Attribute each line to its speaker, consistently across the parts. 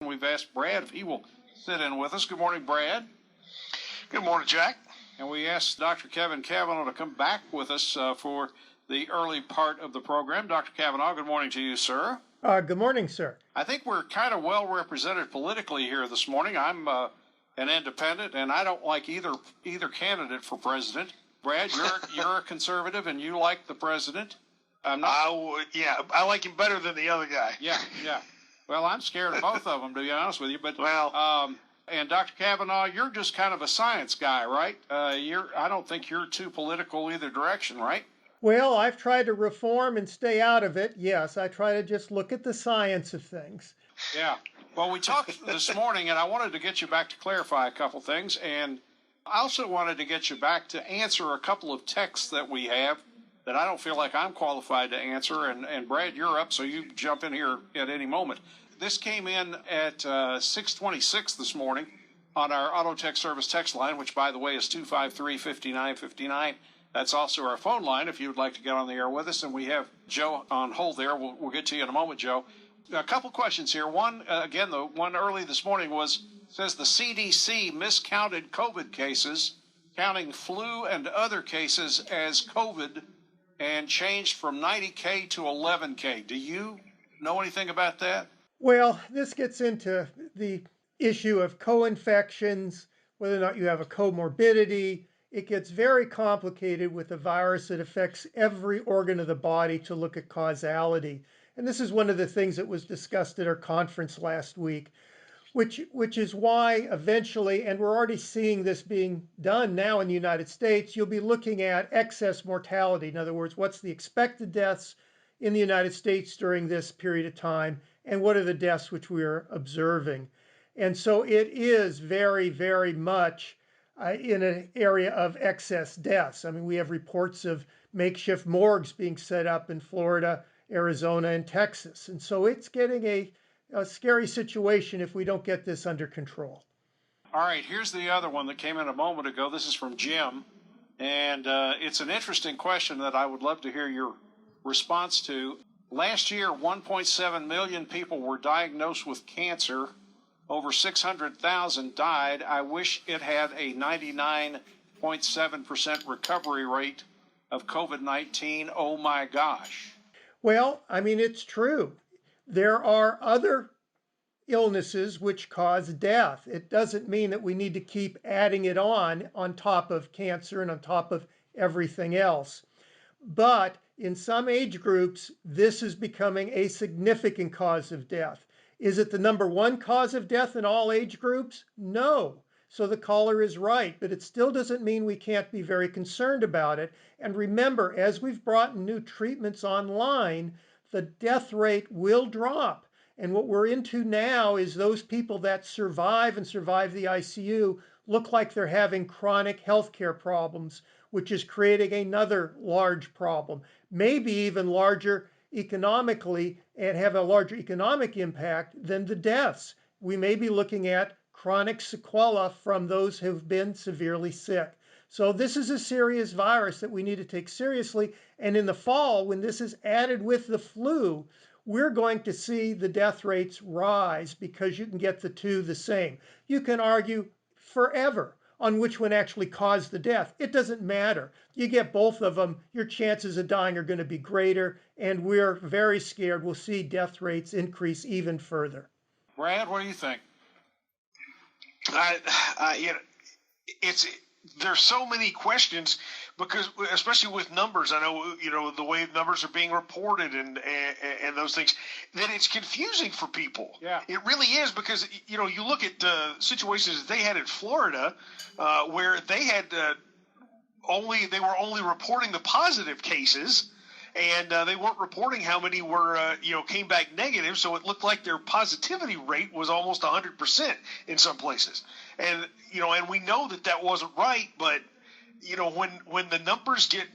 Speaker 1: We've asked Brad if he will sit in with us. Good morning, Brad.
Speaker 2: Good morning, Jack.
Speaker 1: And we asked Dr. Kevin Kavanagh to come back with us for the early part of the program. Dr. Kavanagh, good morning to you, sir.
Speaker 3: Good morning, sir.
Speaker 1: I think we're kind of well represented politically here this morning. I'm an independent, and I don't like either candidate for president. Brad, you're a conservative, and you like the president. I'm not.
Speaker 2: I like him better than the other guy.
Speaker 1: Yeah. Well, I'm scared of both of them, to be honest with you. But and Dr. Kavanagh, you're just kind of a science guy, right? I don't think you're too political either direction, right?
Speaker 3: Well, I've tried to reform and stay out of it. Yes, I try to just look at the science of things.
Speaker 1: Yeah. Well, we talked this morning, and I wanted to get you back to clarify a couple things, and I also wanted to get you back to answer a couple of texts that we have that I don't feel like I'm qualified to answer. And Brad, you're up, so you jump in here at any moment. This came in at 6:26 this morning on our Auto Tech Service text line, which, by the way, is 253-5959. That's also our phone line if you would like to get on the air with us. And we have Joe on hold there. We'll get to you in a moment, Joe. A couple questions here. One, again, the one early this morning says the CDC miscounted COVID cases, counting flu and other cases as COVID, and changed from 90K to 11K. Do you know anything about that?
Speaker 3: Well, this gets into the issue of co-infections, whether or not you have a comorbidity. It gets very complicated with a virus that affects every organ of the body to look at causality. And this is one of the things that was discussed at our conference last week, which is why eventually, and we're already seeing this being done now in the United States, you'll be looking at excess mortality. In other words, what's the expected deaths in the United States during this period of time, and what are the deaths which we are observing? And so it is very, very much in an area of excess deaths. I mean, we have reports of makeshift morgues being set up in Florida, Arizona, and Texas. And so it's getting a scary situation if we don't get this under control.
Speaker 1: All right, here's the other one that came in a moment ago. This is from Jim, and it's an interesting question that I would love to hear your response to. Last year, 1.7 million people were diagnosed with cancer. Over 600,000 died. I wish it had a 99.7% recovery rate of COVID-19. Oh my gosh.
Speaker 3: Well, I mean, it's true. There are other illnesses which cause death. It doesn't mean that we need to keep adding it on top of cancer and on top of everything else. But in some age groups, this is becoming a significant cause of death. Is it the number one cause of death in all age groups? No. So the caller is right, but it still doesn't mean we can't be very concerned about it. And remember, as we've brought new treatments online, the death rate will drop. And what we're into now is those people that survive and survive the ICU look like they're having chronic healthcare problems, which is creating another large problem, maybe even larger economically and have a larger economic impact than the deaths. We may be looking at chronic sequela from those who've been severely sick. So this is a serious virus that we need to take seriously. And in the fall, when this is added with the flu, we're going to see the death rates rise because you can get the two the same. You can argue forever on which one actually caused the death. It doesn't matter. You get both of them, your chances of dying are going to be greater, and we're very scared we'll see death rates increase even further.
Speaker 1: Brad, what do you think?
Speaker 2: There's so many questions because, especially with numbers, I know the way numbers are being reported and those things, that it's confusing for people.
Speaker 1: Yeah,
Speaker 2: it really is because you look at situations that they had in Florida where they had they were only reporting the positive cases. And they weren't reporting how many were, came back negative. So it looked like their positivity rate was almost 100% in some places. And, and we know that wasn't right. But, when the numbers get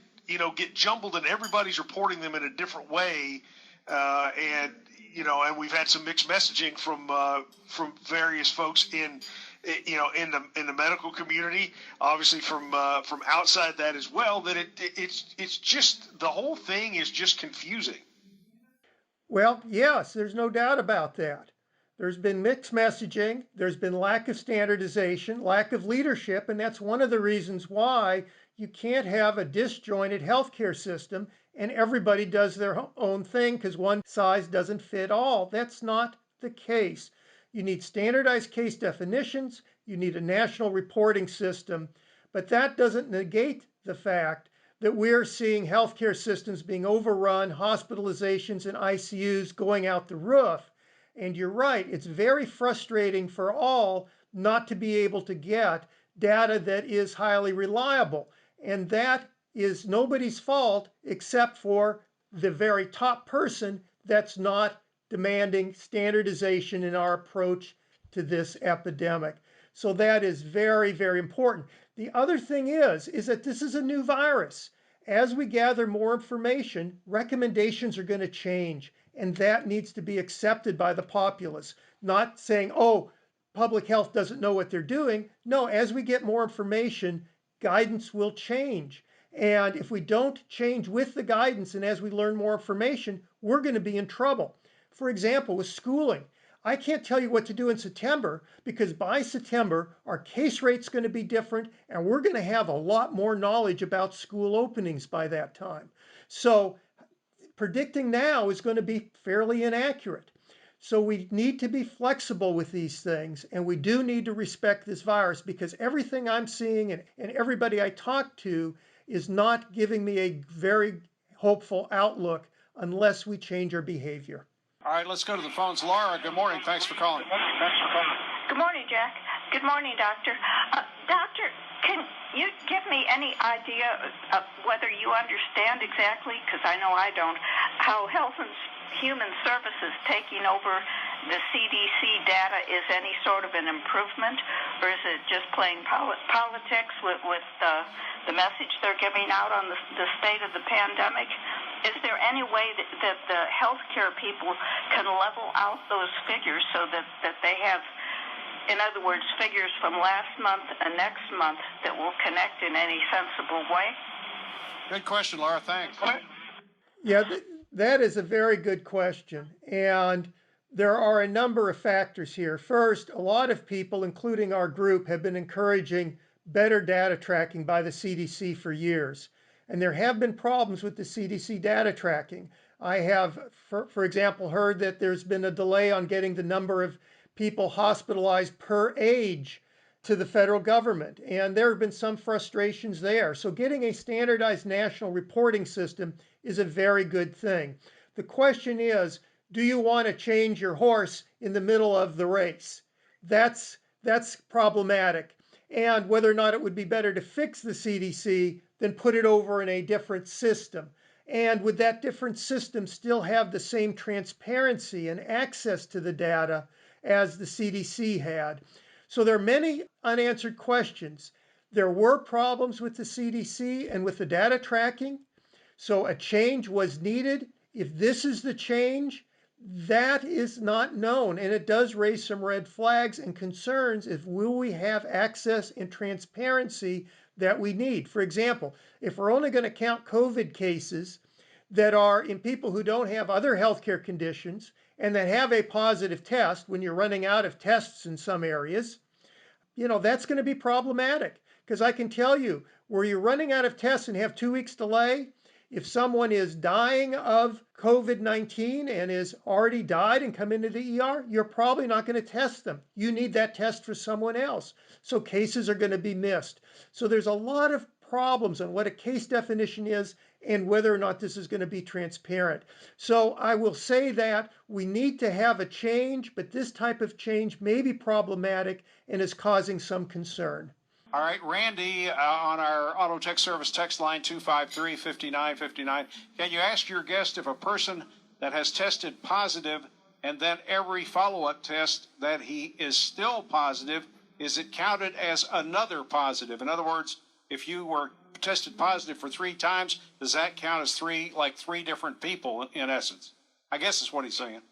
Speaker 2: jumbled and everybody's reporting them in a different way, and we've had some mixed messaging from various folks in the medical community, obviously from outside that as well, that it's just, the whole thing is just confusing.
Speaker 3: Well, yes, there's no doubt about that. There's been mixed messaging, there's been lack of standardization, lack of leadership, and that's one of the reasons why you can't have a disjointed healthcare system and everybody does their own thing because one size doesn't fit all. That's not the case. You need standardized case definitions, you need a national reporting system, but that doesn't negate the fact that we're seeing healthcare systems being overrun, hospitalizations and ICUs going out the roof. And you're right, it's very frustrating for all not to be able to get data that is highly reliable. And that is nobody's fault except for the very top person that's not demanding standardization in our approach to this epidemic. So that is very, very important. The other thing is that this is a new virus. As we gather more information, recommendations are going to change, and that needs to be accepted by the populace. Not saying, oh, public health doesn't know what they're doing. No, as we get more information, guidance will change. And if we don't change with the guidance and as we learn more information, we're going to be in trouble. For example, with schooling, I can't tell you what to do in September because by September, our case rate's going to be different and we're going to have a lot more knowledge about school openings by that time. So predicting now is going to be fairly inaccurate. So we need to be flexible with these things, and we do need to respect this virus because everything I'm seeing and everybody I talk to is not giving me a very hopeful outlook unless we change our behavior.
Speaker 1: All right, let's go to the phones. Laura, good morning. Thanks for calling.
Speaker 4: Good morning, Jack. Good morning, Doctor. Doctor, can you give me any idea of whether you understand exactly, because I know I don't, how Health and Human Services taking over the CDC data is any sort of an improvement, or is it just playing politics with the message they're giving out on the state of the pandemic? Is there any way that the healthcare people can level out those figures so that they have, in other words, figures from last month and next month that will connect in any sensible way?
Speaker 1: Good question, Laura. Thanks.
Speaker 3: Yeah, that is a very good question. And there are a number of factors here. First, a lot of people, including our group, have been encouraging better data tracking by the CDC for years. And there have been problems with the CDC data tracking. I have, for example, heard that there's been a delay on getting the number of people hospitalized per age to the federal government. And there have been some frustrations there. So getting a standardized national reporting system is a very good thing. The question is, do you want to change your horse in the middle of the race? That's problematic. And whether or not it would be better to fix the CDC than put it over in a different system. And would that different system still have the same transparency and access to the data as the CDC had? So there are many unanswered questions. There were problems with the CDC and with the data tracking. So a change was needed. If this is the change, that is not known. And it does raise some red flags and concerns if will we have access and transparency that we need. For example, if we're only going to count COVID cases that are in people who don't have other healthcare conditions and that have a positive test when you're running out of tests in some areas, that's going to be problematic. Because I can tell you, where you're running out of tests and have 2 weeks delay, if someone is dying of COVID-19 and is already died and come into the ER, you're probably not going to test them. You need that test for someone else. So cases are going to be missed. So there's a lot of problems on what a case definition is and whether or not this is going to be transparent. So I will say that we need to have a change, but this type of change may be problematic and is causing some concern.
Speaker 1: All right, Randy, on our auto tech service text line 253-5959, can you ask your guest if a person that has tested positive and then every follow-up test that he is still positive, is it counted as another positive? In other words, if you were tested positive for 3 times, does that count as three different people in essence? I guess is what he's saying.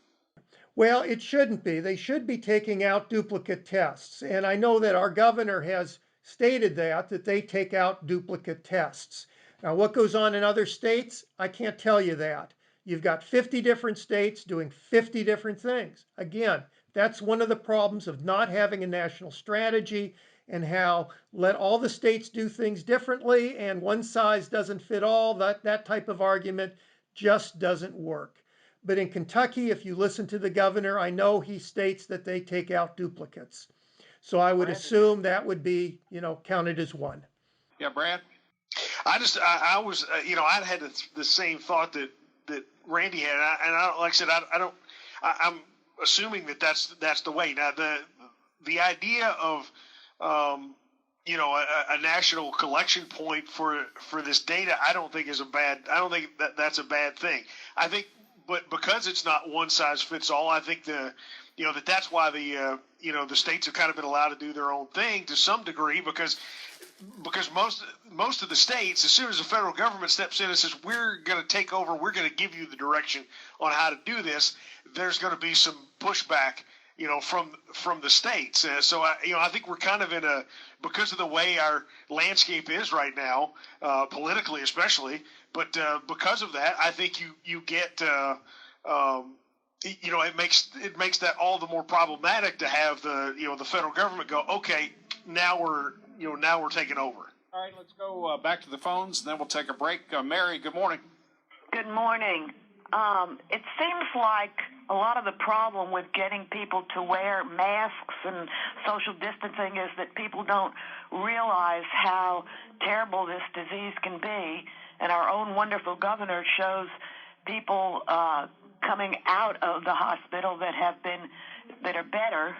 Speaker 3: Well, it shouldn't be. They should be taking out duplicate tests. And I know that our governor has stated that they take out duplicate tests. Now, what goes on in other states, I can't tell you that. You've got 50 different states doing 50 different things. Again, That's one of the problems of not having a national strategy, and how let all the states do things differently and one size doesn't fit all. That type of argument just doesn't work. But in Kentucky, if you listen to the governor, I know he states that they take out duplicates. So I would assume that would be, counted as one.
Speaker 1: Yeah, Brad?
Speaker 2: I was, I had the same thought that Randy had. And I, like I said, I'm assuming that that's the way. Now, the idea of, a national collection point for this data, I don't think that's a bad thing. I think, but because it's not one size fits all, I think that's why the states have kind of been allowed to do their own thing to some degree, because most of the states, as soon as the federal government steps in and says, we're going to take over, we're going to give you the direction on how to do this, there's going to be some pushback, from the states. So I think we're kind of because of the way our landscape is right now, politically especially, but because of that, I think you get it makes that all the more problematic to have the federal government go, okay, now we're taking over.
Speaker 1: All right, let's go back to the phones, and then we'll take a break. Mary, good morning.
Speaker 5: Good morning. It seems like a lot of the problem with getting people to wear masks and social distancing is that people don't realize how terrible this disease can be. And our own wonderful governor shows people coming out of the hospital that are better.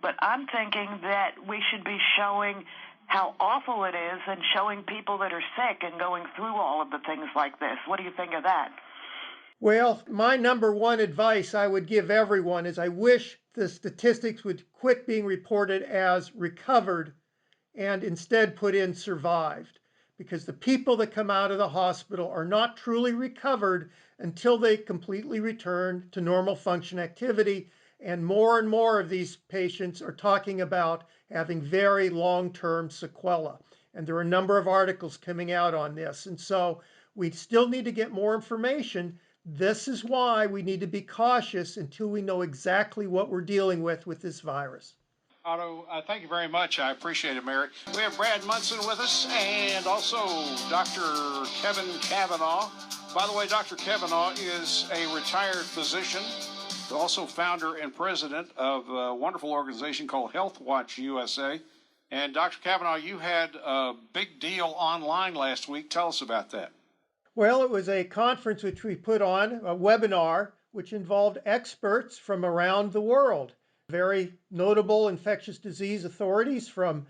Speaker 5: But I'm thinking that we should be showing how awful it is and showing people that are sick and going through all of the things like this. What do you think of that?
Speaker 3: Well, my number one advice I would give everyone is I wish the statistics would quit being reported as recovered and instead put in survived, because the people that come out of the hospital are not truly recovered until they completely return to normal function activity. And more of these patients are talking about having very long-term sequelae. And there are a number of articles coming out on this. And so we still need to get more information. This is why we need to be cautious until we know exactly what we're dealing with this virus.
Speaker 1: Otto, thank you very much. I appreciate it, Mary. We have Brad Munson with us and also Dr. Kevin Kavanagh. By the way, Dr. Kavanagh is a retired physician, also founder and president of a wonderful organization called Health Watch USA. And Dr. Kavanagh, you had a big deal online last week. Tell us about that.
Speaker 3: Well, it was a conference which we put on, a webinar, which involved experts from around the world. Very notable infectious disease authorities from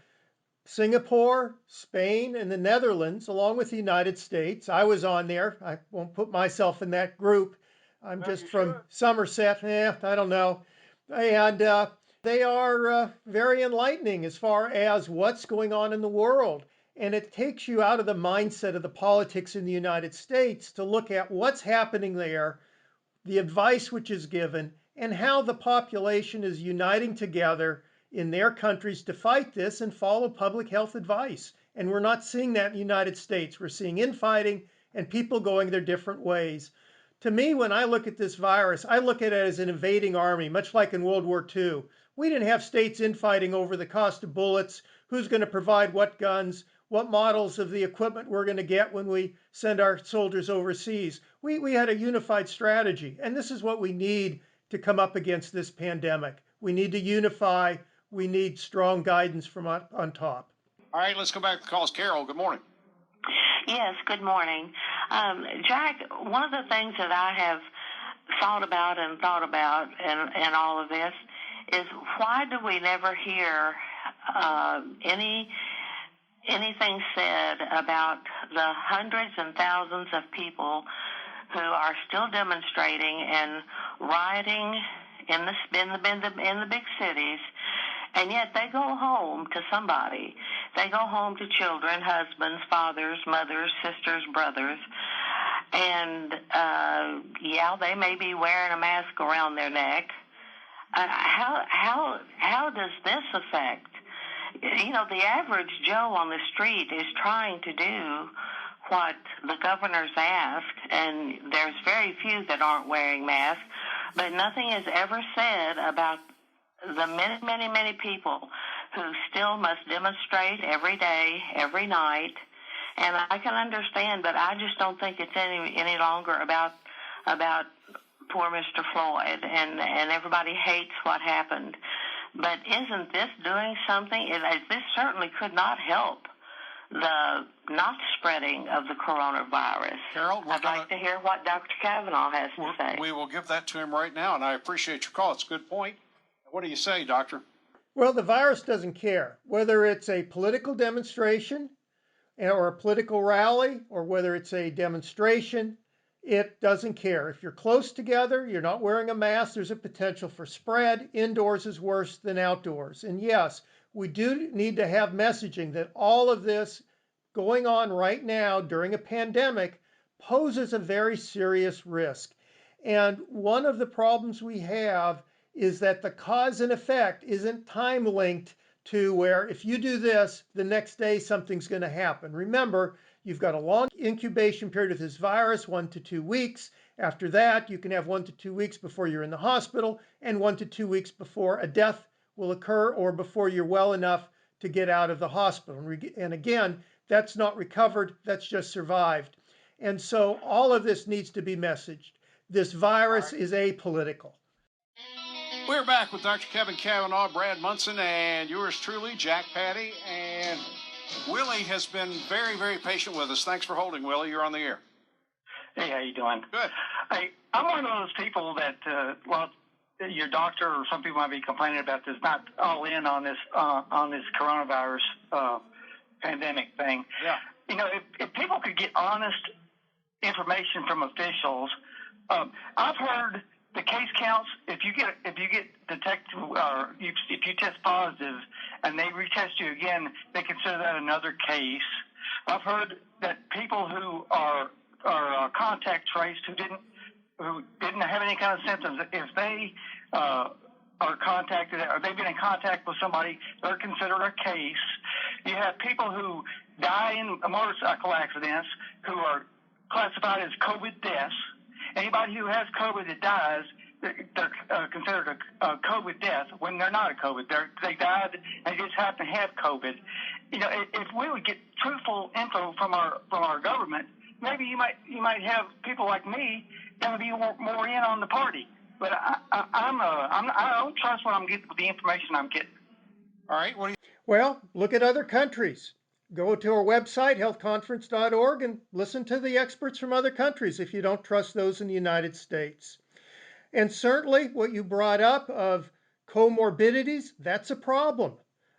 Speaker 3: Singapore, Spain, and the Netherlands, along with the United States. I was on there. I won't put myself in that group. I'm just from Somerset. I don't know. And they are very enlightening as far as what's going on in the world. And it takes you out of the mindset of the politics in the United States to look at what's happening there, the advice which is given, and how the population is uniting together in their countries to fight this and follow public health advice. And we're not seeing that in the United States. We're seeing infighting and people going their different ways. To me, when I look at this virus, I look at it as an invading army, much like in World War II. We didn't have states infighting over the cost of bullets, who's going to provide what guns, what models of the equipment we're going to get when we send our soldiers overseas. We had a unified strategy, and this is what we need to come up against this pandemic. We need to unify. We need strong guidance from on top.
Speaker 1: All right, let's go back to calls. Carol, good morning.
Speaker 6: Yes, good morning. Jack, one of the things that I have thought about in all of this is, why do we never hear anything said about the hundreds and thousands of people who are still demonstrating and rioting in the big cities, and yet they go home to somebody. They go home to children, husbands, fathers, mothers, sisters, brothers, and they may be wearing a mask around their neck. How does this affect? The average Joe on the street is trying to do what the governor's asked, and there's very few that aren't wearing masks, but nothing is ever said about the many, many, many people who still must demonstrate every day, every night. And I can understand, but I just don't think it's any longer about poor Mr. Floyd, and everybody hates what happened. But isn't this doing something? This certainly could not help the not spreading of the coronavirus.
Speaker 1: Carol,
Speaker 6: I'd like to hear what Dr. Kavanagh has to say.
Speaker 1: We will give that to him right now, and I appreciate your call. It's a good point. What do you say, Doctor?
Speaker 3: Well, the virus doesn't care whether it's a political demonstration or a political rally, or whether it's a demonstration. It doesn't care. If you're close together, you're not wearing a mask, there's a potential for spread. Indoors is worse than outdoors. And yes, we do need to have messaging that all of this going on right now during a pandemic poses a very serious risk. And one of the problems we have is that the cause and effect isn't time linked to where if you do this, the next day something's going to happen. Remember, you've got a long incubation period of this virus, 1 to 2 weeks. After that, you can have 1 to 2 weeks before you're in the hospital and 1 to 2 weeks before a death will occur or before you're well enough to get out of the hospital. And again, that's not recovered, that's just survived. And so all of this needs to be messaged. This virus is apolitical.
Speaker 1: We're back with Dr. Kevin Kavanagh, Brad Munson, and yours truly, Jack Pattie. And Willie has been very, very patient with us. Thanks for holding, Willie. You're on the air.
Speaker 7: Hey, how you doing?
Speaker 1: Good.
Speaker 7: Hey, I'm one of those people that, your doctor or some people might be complaining about this, not all in on this coronavirus pandemic thing.
Speaker 1: Yeah.
Speaker 7: You know, if people could get honest information from officials, I've heard the case counts. If you get detected, or if you test positive and they retest you again, they consider that another case. I've heard that people who are contact traced who didn't have any kind of symptoms, if they are contacted or they've been in contact with somebody, they're considered a case. You have people who die in motorcycle accidents who are classified as COVID deaths. Anybody who has COVID that dies, they're considered a COVID death when they're not a COVID. They died and just happen to have COVID. You know, if we would get truthful info from our government, maybe you might have people like me that would be more in on the party. But I don't trust what I'm getting with the information I'm getting.
Speaker 1: All right. What do you?
Speaker 3: Well, look at other countries. Go to our website, healthconference.org, and listen to the experts from other countries if you don't trust those in the United States. And certainly what you brought up of comorbidities, that's a problem.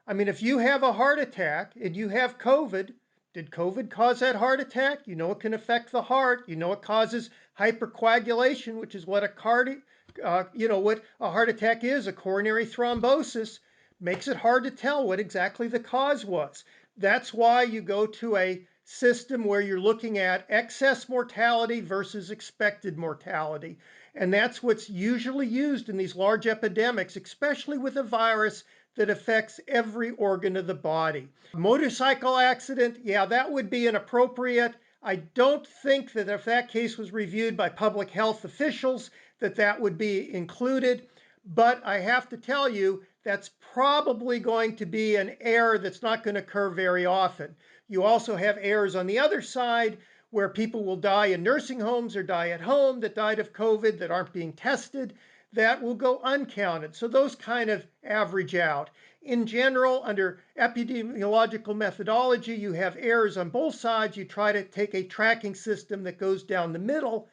Speaker 3: I mean, if you have a heart attack and you have COVID, did COVID cause that heart attack? You know it can affect the heart. You know it causes hypercoagulation, which is what what a heart attack is, a coronary thrombosis. Makes it hard to tell what exactly the cause was. That's why you go to a system where you're looking at excess mortality versus expected mortality. And that's what's usually used in these large epidemics, especially with a virus that affects every organ of the body. Motorcycle accident, yeah, that would be inappropriate. I don't think that if that case was reviewed by public health officials, that would be included. But I have to tell you, that's probably going to be an error that's not going to occur very often. You also have errors on the other side where people will die in nursing homes or die at home that died of COVID that aren't being tested. That will go uncounted. So those kind of average out. In general, under epidemiological methodology, you have errors on both sides. You try to take a tracking system that goes down the middle.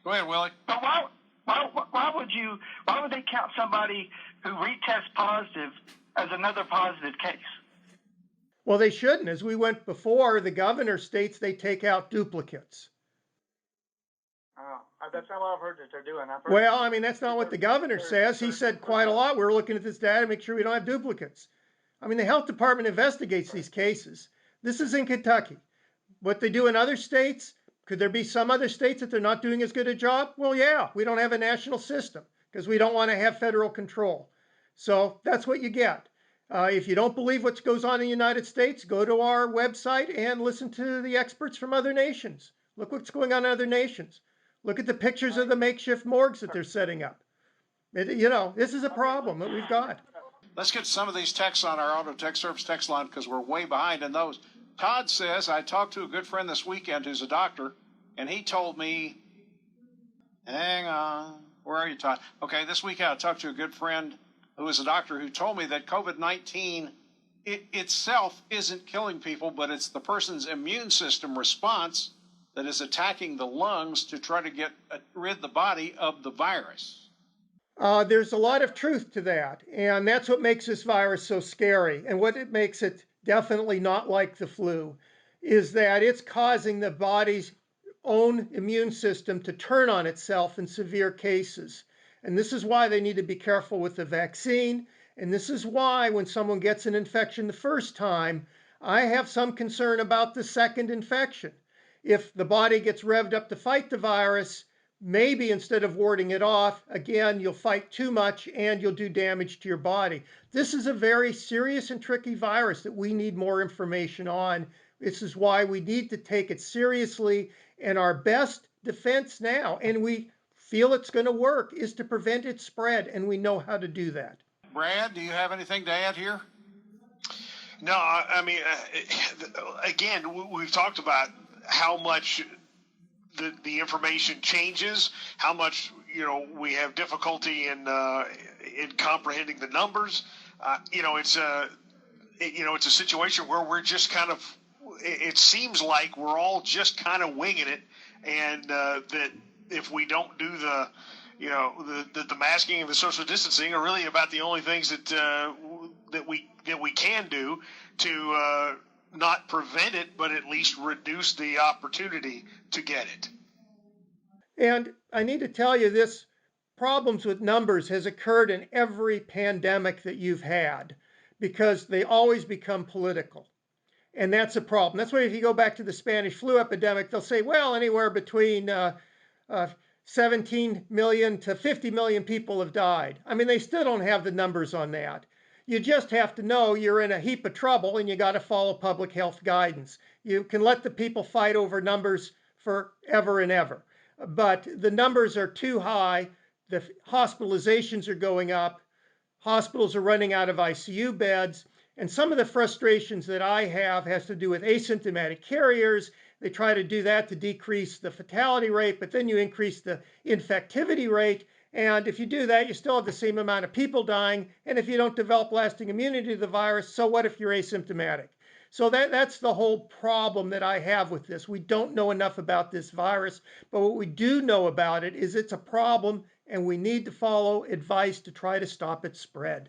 Speaker 1: Go ahead, Willie.
Speaker 7: But why would they count somebody who retests positive as another positive case?
Speaker 3: Well, they shouldn't. As we went before, the governor states they take out duplicates.
Speaker 7: Oh, that's not what I've heard that they're doing.
Speaker 3: Well, I mean, that's not what the governor says. He said quite a lot. We're looking at this data to make sure we don't have duplicates. I mean, the health department investigates these cases. This is in Kentucky. What they do in other states, could there be some other states that they're not doing as good a job? Well, yeah, we don't have a national system because we don't want to have federal control. So that's what you get. If you don't believe what goes on in the United States, go to our website and listen to the experts from other nations. Look what's going on in other nations. Look at the pictures of the makeshift morgues that they're setting up. This is a problem that we've got.
Speaker 1: Let's get some of these texts on our Auto Tech Service text line because we're way behind in those. Todd says, I talked to a good friend this weekend who's a doctor, and he told me, hang on, where are you, Todd? Okay, this weekend I talked to a good friend who is a doctor who told me that COVID-19 itself isn't killing people, but it's the person's immune system response that is attacking the lungs to try to get rid the body of the virus.
Speaker 3: There's a lot of truth to that, and that's what makes this virus so scary. And what it makes it definitely not like the flu is that it's causing the body's own immune system to turn on itself in severe cases. And this is why they need to be careful with the vaccine. And this is why when someone gets an infection the first time, I have some concern about the second infection. If the body gets revved up to fight the virus, maybe instead of warding it off, again, you'll fight too much and you'll do damage to your body. This is a very serious and tricky virus that we need more information on. This is why we need to take it seriously. And our best defense now, and we feel it's going to work, is to prevent its spread. And we know how to do that.
Speaker 1: Brad, do you have anything to add here?
Speaker 2: No, I mean, again, we've talked about how much the information changes, how much we have difficulty in comprehending the numbers. It's a situation where we're just kind of. It seems like we're all just kind of winging it, and that if we don't do the masking and the social distancing are really about the only things that we can do to not prevent it, but at least reduce the opportunity to get it.
Speaker 3: And I need to tell you, this problems with numbers has occurred in every pandemic that you've had because they always become political. And that's a problem. That's why if you go back to the Spanish flu epidemic, they'll say, well, anywhere between 17 million to 50 million people have died. I mean, they still don't have the numbers on that. You just have to know you're in a heap of trouble and you got to follow public health guidance. You can let the people fight over numbers forever and ever. But the numbers are too high. The hospitalizations are going up. Hospitals are running out of ICU beds. And some of the frustrations that I have has to do with asymptomatic carriers. They try to do that to decrease the fatality rate, but then you increase the infectivity rate. And if you do that, you still have the same amount of people dying. And if you don't develop lasting immunity to the virus, so what if you're asymptomatic? So that's the whole problem that I have with this. We don't know enough about this virus, but what we do know about it is it's a problem and we need to follow advice to try to stop its spread.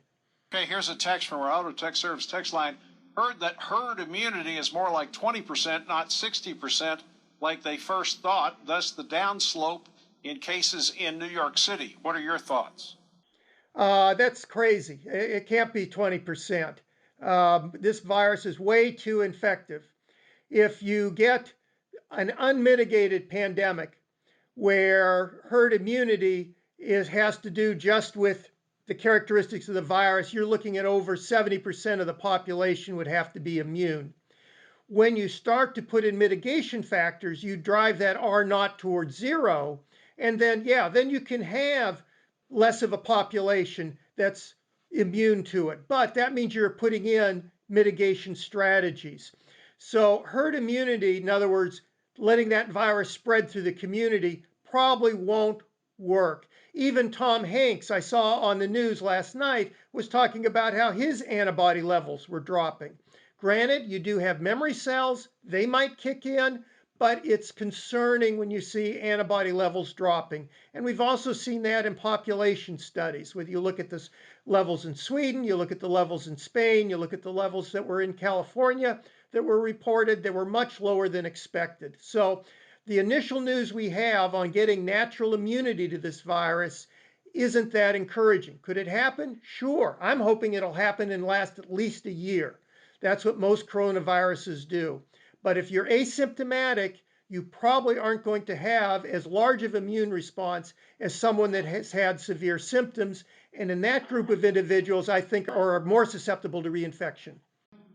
Speaker 1: Okay, here's a text from our Auto Tech Service text line. Heard that herd immunity is more like 20%, not 60%, like they first thought, thus the downslope in cases in New York City. What are your thoughts?
Speaker 3: That's crazy. It can't be 20%. This virus is way too infective. If you get an unmitigated pandemic where herd immunity has to do just with the characteristics of the virus, you're looking at over 70% of the population would have to be immune. When you start to put in mitigation factors, you drive that R naught towards zero, and then you can have less of a population that's immune to it. But that means you're putting in mitigation strategies. So herd immunity, in other words, letting that virus spread through the community, probably won't work. Even Tom Hanks, I saw on the news last night, was talking about how his antibody levels were dropping. Granted, you do have memory cells, they might kick in, but it's concerning when you see antibody levels dropping. And we've also seen that in population studies. Whether you look at the levels in Sweden, you look at the levels in Spain, you look at the levels that were in California that were reported, they were much lower than expected. So the initial news we have on getting natural immunity to this virus isn't that encouraging. Could it happen? Sure. I'm hoping it'll happen and last at least a year. That's what most coronaviruses do. But if you're asymptomatic, you probably aren't going to have as large of immune response as someone that has had severe symptoms. And in that group of individuals, I think are more susceptible to reinfection.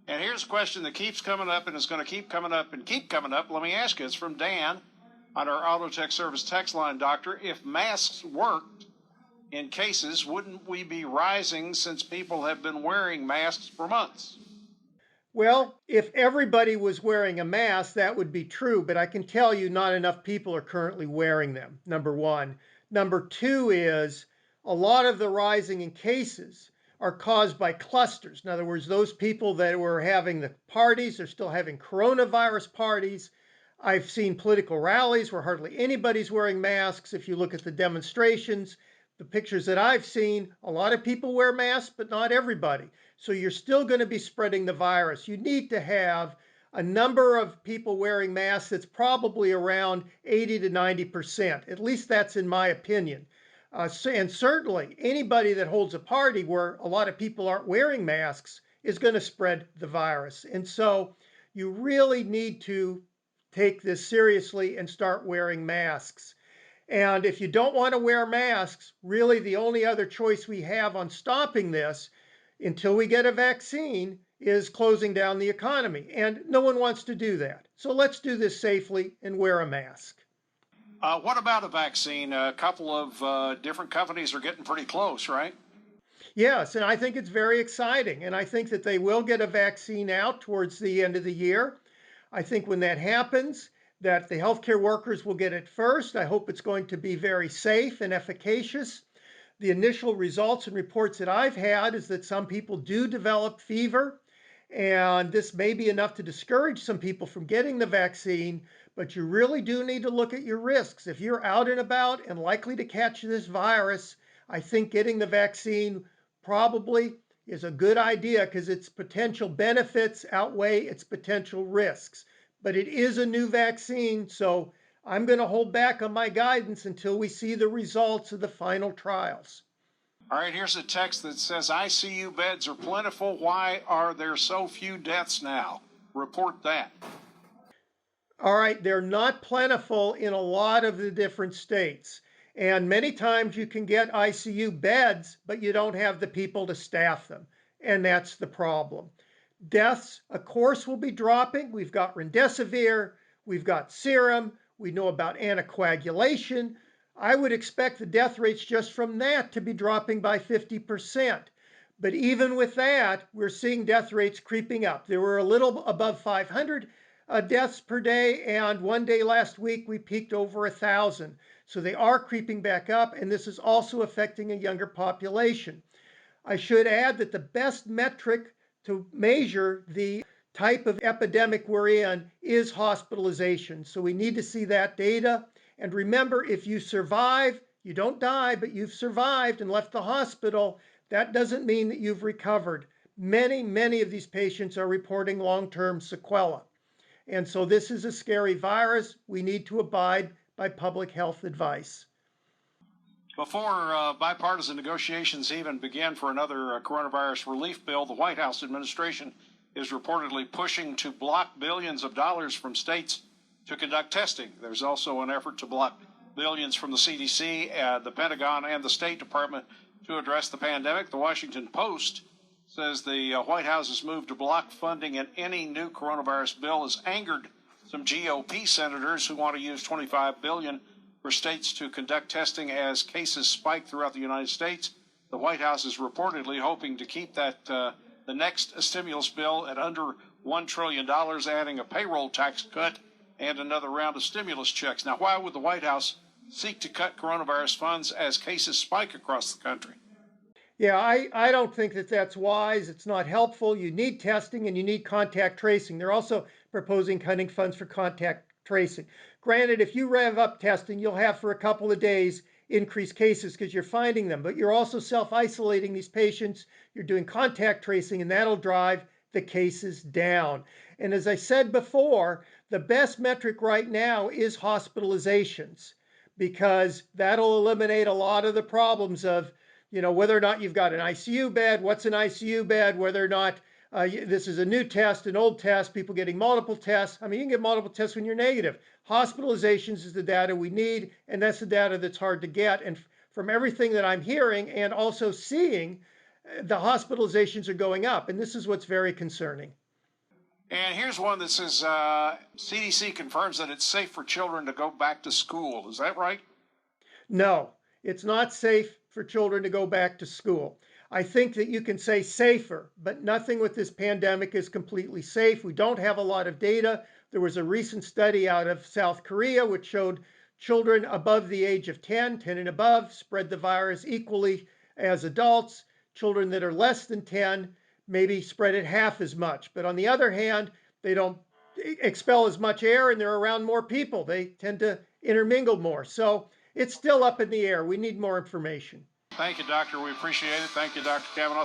Speaker 1: And here's a question that keeps coming up and is going to keep coming up and keep coming up. Let me ask you. It's from Dan on our Auto Tech Service text line, Doctor. If masks worked, in cases, wouldn't we be rising since people have been wearing masks for months?
Speaker 3: Well, if everybody was wearing a mask, that would be true, but I can tell you not enough people are currently wearing them, number one. Number two is a lot of the rising in cases are caused by clusters. In other words, those people that were having the parties are still having coronavirus parties. I've seen political rallies where hardly anybody's wearing masks. If you look at the demonstrations, the pictures that I've seen, a lot of people wear masks, but not everybody. So you're still going to be spreading the virus. You need to have a number of people wearing masks that's probably around 80 to 90%. At least that's in my opinion. And certainly anybody that holds a party where a lot of people aren't wearing masks is going to spread the virus. And so you really need to take this seriously and start wearing masks. And if you don't want to wear masks, really the only other choice we have on stopping this until we get a vaccine is closing down the economy. And no one wants to do that. So let's do this safely and wear a mask.
Speaker 1: What about a vaccine? A couple of different companies are getting pretty close, right?
Speaker 3: Yes, and I think it's very exciting. And I think that they will get a vaccine out towards the end of the year. I think when that happens, that the healthcare workers will get it first. I hope it's going to be very safe and efficacious. The initial results and reports that I've had is that some people do develop fever, and this may be enough to discourage some people from getting the vaccine, but you really do need to look at your risks. If you're out and about and likely to catch this virus, I think getting the vaccine probably is a good idea because its potential benefits outweigh its potential risks. But it is a new vaccine, so I'm going to hold back on my guidance until we see the results of the final trials.
Speaker 1: All right, here's a text that says ICU beds are plentiful. Why are there so few deaths now? Report that.
Speaker 3: All right, they're not plentiful in a lot of the different states. And many times you can get ICU beds, but you don't have the people to staff them. And that's the problem. Deaths, of course, will be dropping. We've got remdesivir, we've got serum, we know about anticoagulation. I would expect the death rates just from that to be dropping by 50%. But even with that, we're seeing death rates creeping up. There were a little above 500 deaths per day, and one day last week we peaked over 1,000. So they are creeping back up, and this is also affecting a younger population. I should add that the best metric to measure the type of epidemic we're in is hospitalization. So we need to see that data. And remember, if you survive, you don't die, but you've survived and left the hospital, that doesn't mean that you've recovered. Many of these patients are reporting long-term sequelae. And so this is a scary virus. We need to abide by public health advice.
Speaker 1: Before bipartisan negotiations even begin for another coronavirus relief bill, the White House administration is reportedly pushing to block billions of dollars from states to conduct testing. There's also an effort to block billions from the CDC, the Pentagon, and the State Department to address the pandemic. The Washington Post says the White House's move to block funding in any new coronavirus bill has angered some GOP senators who want to use $25 billion for states to conduct testing as cases spike throughout the United States. The White House is reportedly hoping to keep that the next stimulus bill at under $1 trillion, adding a payroll tax cut and another round of stimulus checks. Now, why would the White House seek to cut coronavirus funds as cases spike across the country?
Speaker 3: Yeah, I don't think that that's wise. It's not helpful. You need testing and you need contact tracing. They're also proposing cutting funds for contact tracing. Granted, if you rev up testing, you'll have for a couple of days increased cases because you're finding them, but you're also self-isolating these patients. You're doing contact tracing, and that'll drive the cases down. And as I said before, the best metric right now is hospitalizations, because that'll eliminate a lot of the problems of, whether or not you've got an ICU bed, what's an ICU bed, whether or not this is a new test, an old test, people getting multiple tests. I mean, you can get multiple tests when you're negative. Hospitalizations is the data we need, and that's the data that's hard to get. And from everything that I'm hearing and also seeing, the hospitalizations are going up, and this is what's very concerning.
Speaker 1: And here's one that says CDC confirms that it's safe for children to go back to school. Is that right?
Speaker 3: No, it's not safe for children to go back to school. I think that you can say safer, but nothing with this pandemic is completely safe. We don't have a lot of data. There was a recent study out of South Korea which showed children above the age of 10 and above, spread the virus equally as adults. Children that are less than 10 maybe spread it half as much. But on the other hand, they don't expel as much air and they're around more people. They tend to intermingle more. So it's still up in the air. We need more information.
Speaker 1: Thank you, Doctor. We appreciate it. Thank you, Dr. Kavanagh.